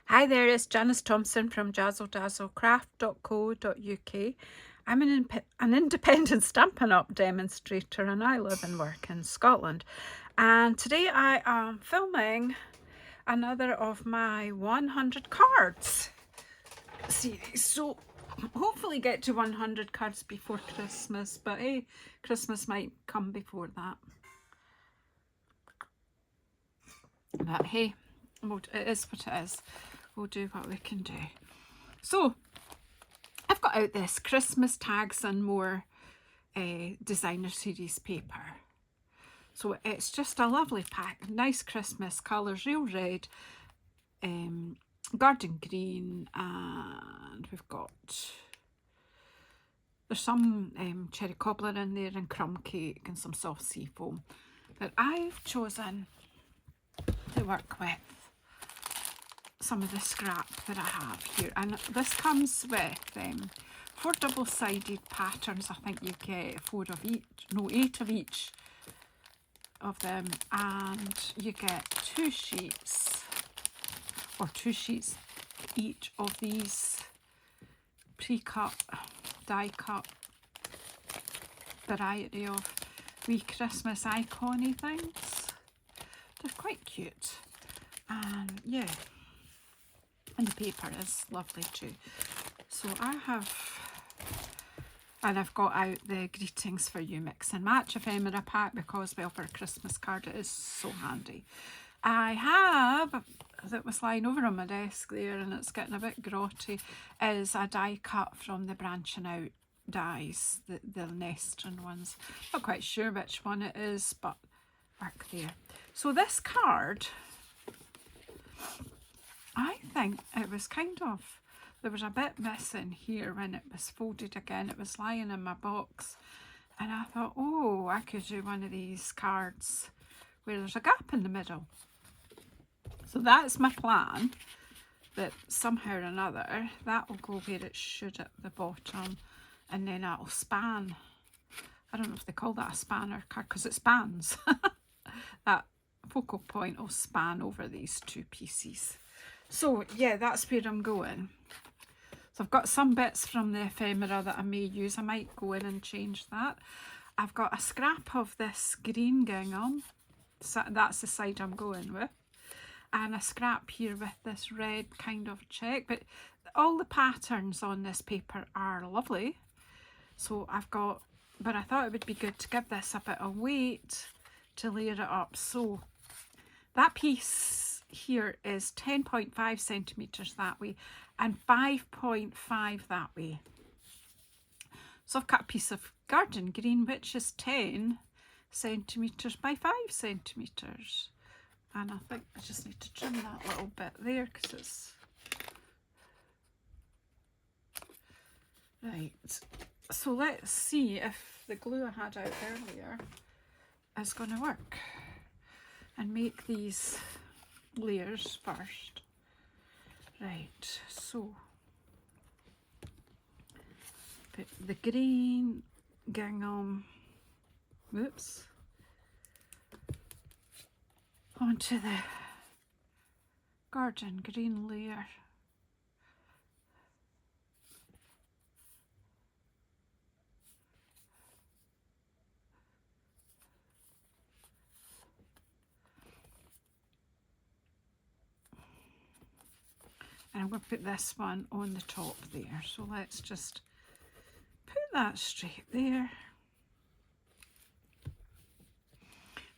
Hi there, it's Janice Thomson from JazzleDazzleCraft.co.uk. I'm an independent Stampin' Up demonstrator and I live and work in Scotland. And today I am filming another of my 100 cards series. So hopefully get to 100 cards before Christmas, but hey, Christmas might come before that. But hey, it is what it is. We'll do what we can do. So I've got out this Christmas Tags and More designer series paper. So it's just a lovely pack, nice Christmas colours, real red, garden green, and there's some cherry cobbler in there and crumb cake and some soft sea foam. But I've chosen to work with some of the scrap that I have here, and this comes with 4 double-sided patterns. I think you get 8 of each of them, and you get 2 sheets each of these pre-cut, die-cut variety of wee Christmas icon-y things. They're quite cute, and yeah, and the paper is lovely too. So I've got out the Greetings for You Mix and Match Ephemera pack because, well, for a Christmas card it is so handy. I have, that was lying over on my desk there and it's getting a bit grotty, is a die cut from the Branching Out dies, the nestring ones. Not quite sure which one it is, but back there. So this card, I think it was there was a bit missing here when it was folded again. It was lying in my box and I thought, oh, I could do one of these cards where there's a gap in the middle. So that's my plan, that somehow or another that will go where it should at the bottom, and then that'll span. I don't know if they call that a spanner card because it spans. That focal point will span over these 2 pieces. So yeah, that's where I'm going. So I've got some bits from the ephemera that I may use. I might go in and change that. I've got a scrap of this green gingham. So that's the side I'm going with. And a scrap here with this red kind of check. But all the patterns on this paper are lovely. So but I thought it would be good to give this a bit of weight to layer it up. So that piece here is 10.5 centimetres that way and 5.5 that way. So I've cut a piece of garden green which is 10 centimetres by 5 centimetres, and I think I just need to trim that little bit there because it's right. So let's see if the glue I had out earlier is going to work, and make these layers first. Right, so put the green gingham, onto the garden green layer. And I'm going to put this one on the top there. So let's just put that straight there.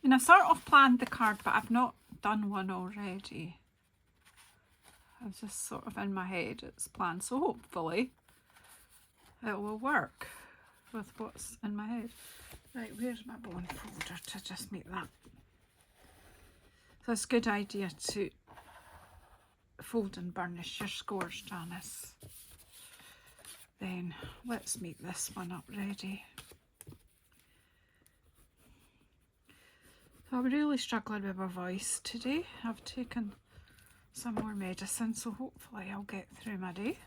And I sort of planned the card, but I've not done one already. I was just sort of in my head, it's planned. So hopefully it will work with what's in my head. Right, where's my bone folder to just make that? So it's a good idea to fold and burnish your scores, Janice. Then let's make this one up ready. So I'm really struggling with my voice today. I've taken some more medicine, so hopefully I'll get through my day.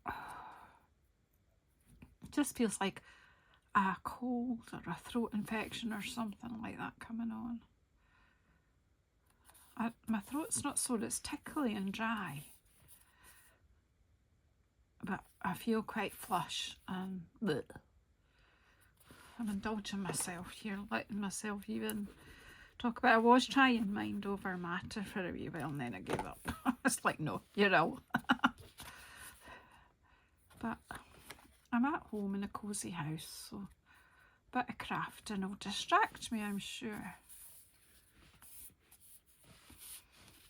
It just feels like a cold or a throat infection or something like that coming on. my throat's not sore, it's tickly and dry. But I feel quite flush and bleh. I'm indulging myself here, letting myself even talk about it. I was trying mind over matter for a wee while and then I gave up. It's like, no, you're ill. But I'm at home in a cosy house, so a bit of crafting will distract me, I'm sure.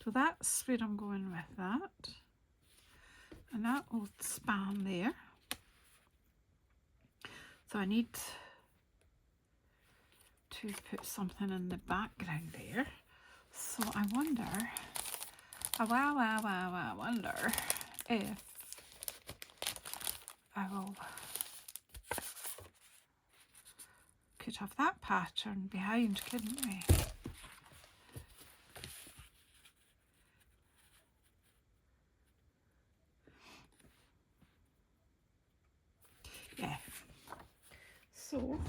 So that's where I'm going with that. And that will span there. So I need to put something in the background there. So I wonder, I wonder if I will could have that pattern behind, couldn't we? Yeah. So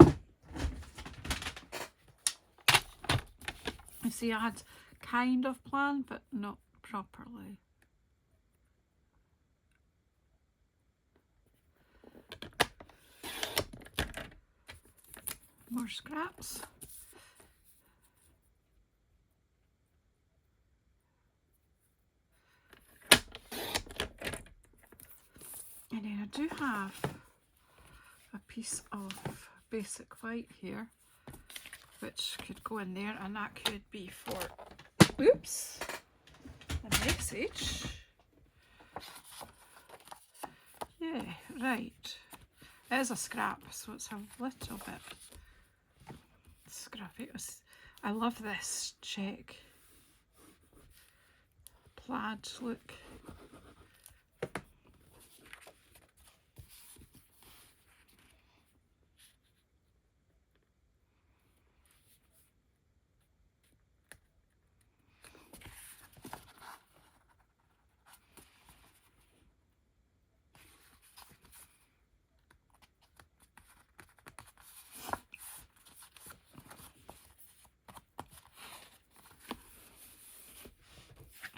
you see, I had kind of planned, but not properly. More scraps. And then I do have a piece of basic white here, which could go in there, and that could be for, oops, a message. Yeah, right. It is a scrap, so it's a little bit scrappy. I love this check plaid look.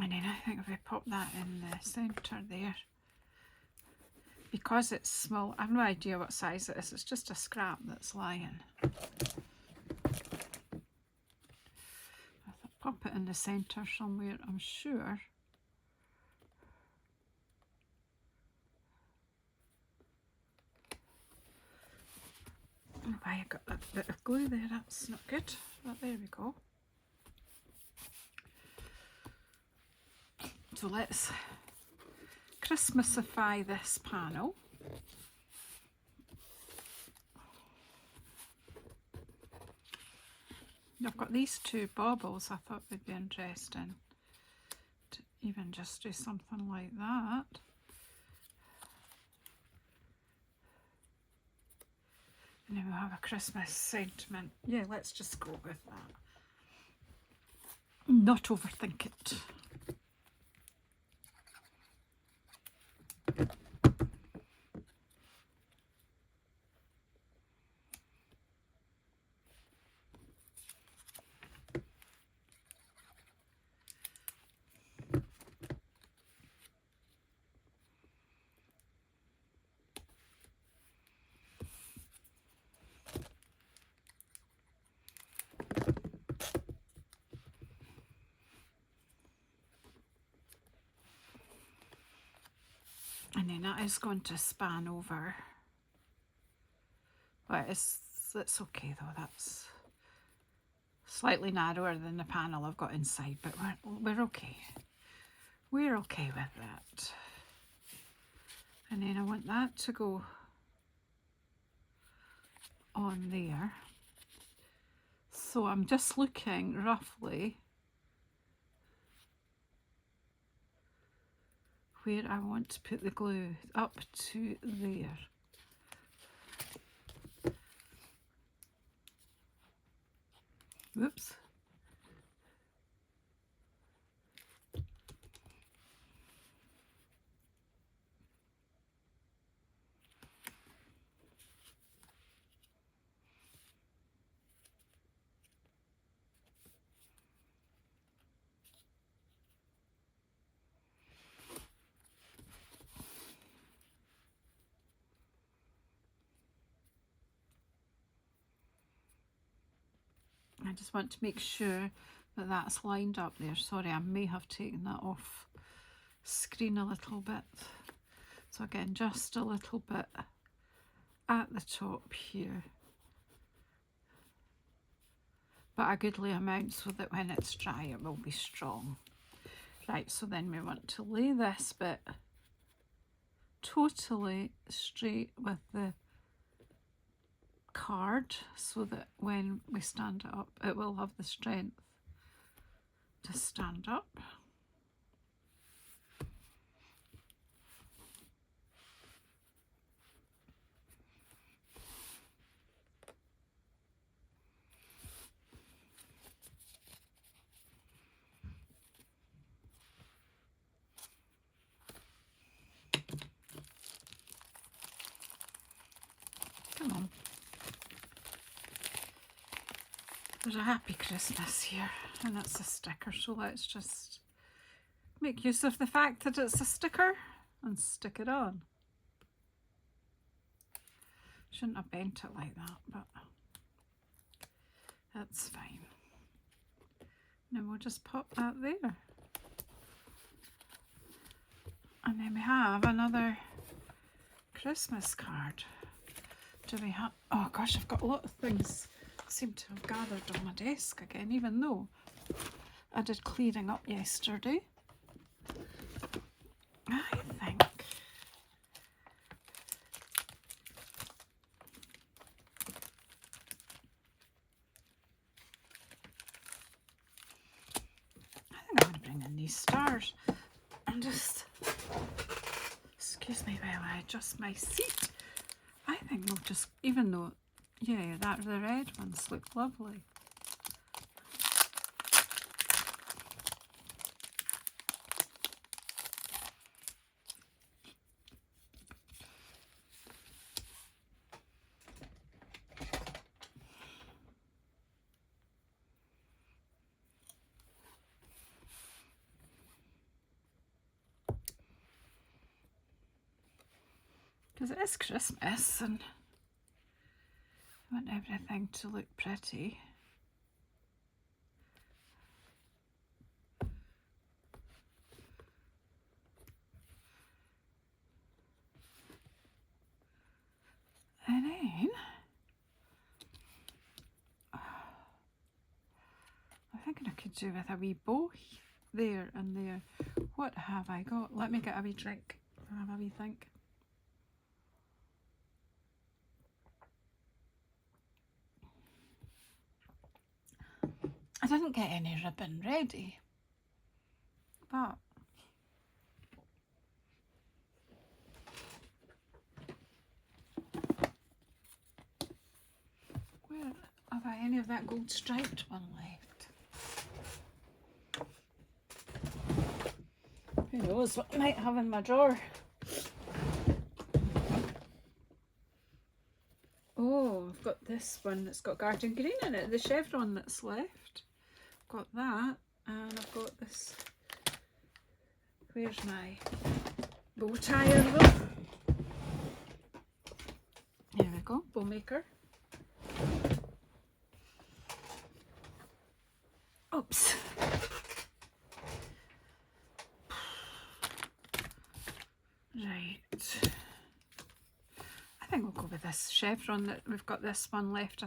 And then I think if we pop that in the centre there, because it's small, I have no idea what size it is, it's just a scrap that's lying. I'll pop it in the centre somewhere, I'm sure. Oh, I got that bit of glue there, that's not good, but there we go. So let's Christmasify this panel. I've got these two baubles I thought would be interesting to even just do something like that. And then we'll have a Christmas sentiment. Yeah, let's just go with that. Not overthink it. And then that is going to span over. Well, it's okay though, that's slightly narrower than the panel I've got inside, but we're okay. We're okay with that. And then I want that to go on there. So I'm just looking roughly where I want to put the glue, up to there. Whoops. just want to make sure that that's lined up there. Sorry, I may have taken that off screen a little bit. So again, just a little bit at the top here, but a goodly amount so that when it's dry it will be strong. Right, so then we want to lay this bit totally straight with the card so that when we stand it up it will have the strength to stand up. Come on. There's a happy Christmas here and it's a sticker, so let's just make use of the fact that it's a sticker and stick it on. Shouldn't have bent it like that, but that's fine. And then we'll just pop that there. And then we have another Christmas card. Do we have, oh gosh, I've got a lot of things seem to have gathered on my desk again, even though I did clearing up yesterday. I think I'm going to bring in these stars and just, excuse me while I adjust my seat. I think we'll just, even though, yeah, that the red ones look lovely. Because it is Christmas and I want everything to look pretty. And then I'm thinking I could do with a wee bow there and there. What have I got? Let me get a wee drink. Have a wee think. I didn't get any ribbon ready, but where have I any of that gold striped one left? Who knows what I might have in my drawer. Oh, I've got this one that's got garden green in it, the chevron that's left. Got that, and I've got this. Where's my bow tire though? There we go, bow maker. Oops. Right. I think we'll go with this chevron that we've got this one left. I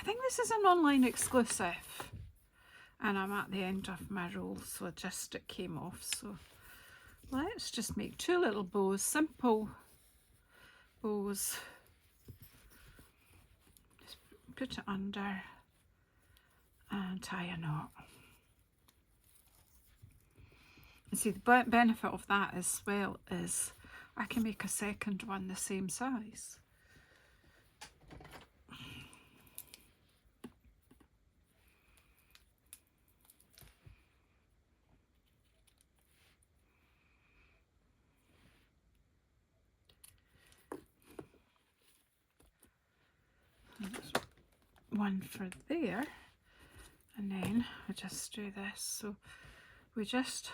think this is an online exclusive. And I'm at the end of my roll, so it came off. So let's just make two little bows, simple bows. Just put it under and tie a knot. And see, the benefit of that as well is I can make a second one the same size. One for there, and then we just do this. So we just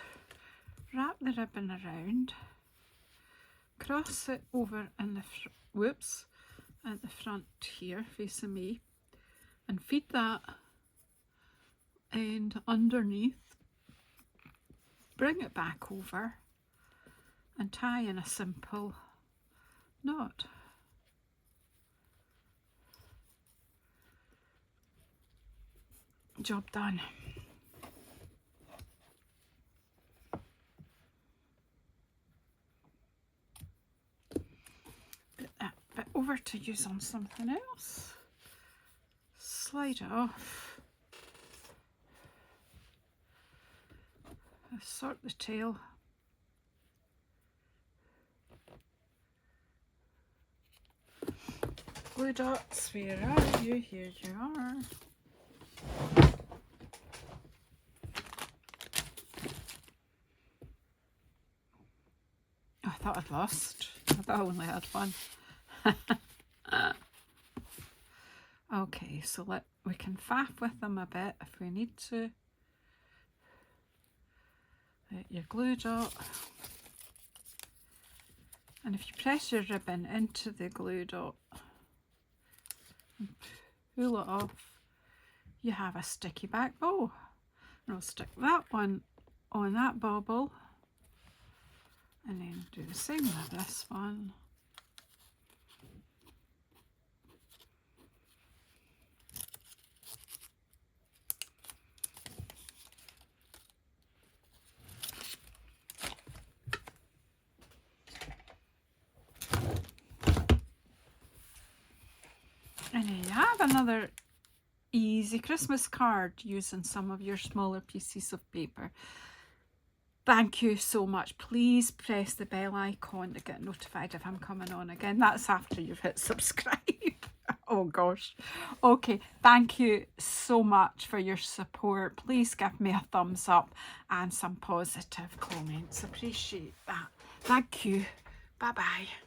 wrap the ribbon around, cross it over in the at the front here facing me, and feed that and underneath, bring it back over and tie in a simple knot. Job done. Put that bit over to use on something else. Slide it off. Sort the tail. Glue dots, where are you? Here you are. I thought I'd lost. I thought I only had one. Okay, so we can faff with them a bit if we need to. Get your glue dot. And if you press your ribbon into the glue dot and pull it off, you have a sticky back bow. And I'll stick that one on that bauble. And then do the same with this one. And then you have another easy Christmas card using some of your smaller pieces of paper. Thank you so much. Please press the bell icon to get notified if I'm coming on again. That's after you've hit subscribe. Oh gosh. Okay, thank you so much for your support. Please give me a thumbs up and some positive comments. Appreciate that. Thank you. Bye bye.